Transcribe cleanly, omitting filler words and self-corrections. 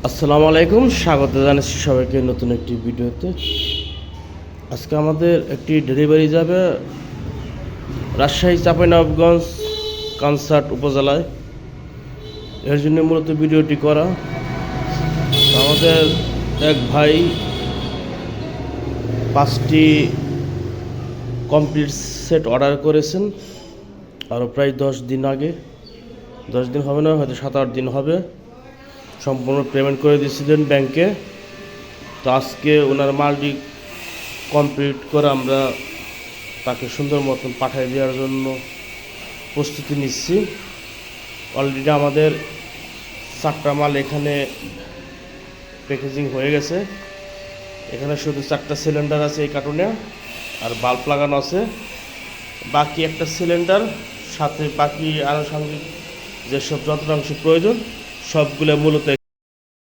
আসসালামু আলাইকুম, স্বাগত জানাচ্ছি সবাইকে নতুন একটি ভিডিওতে। আজকে আমাদের একটি ডেলিভারি যাবে রাজশাহী চাঁপাইনবাবগঞ্জ কনসার্ট উপজেলায়। এর জন্য মূলত ভিডিওটি করা। আমাদের এক ভাই 5টি কমপ্লিট সেট অর্ডার করেছেন, আরও প্রায় 10 দিন আগে। 10 দিন হবে না, হয়তো 7-8 দিন হবে। সম্পূর্ণ পেমেন্ট করে দিয়েছিলেন ব্যাংকে। তো আজকে ওনার মালটি কমপ্লিট করে আমরা তাকে সুন্দর মতন পাঠিয়ে দেওয়ার জন্য প্রস্তুতি নিচ্ছি। অলরেডি আমাদের 4টা মাল এখানে প্যাকেজিং হয়ে গেছে। এখানে শুধু 4টা সিলিন্ডার আছে এই কার্টুনে, আর বাল্ব লাগানো আছে। বাকি একটা সিলিন্ডার, সাথে বাকি আনুষঙ্গিক যেসব যন্ত্রাংশ প্রয়োজন সবগুলো মূলত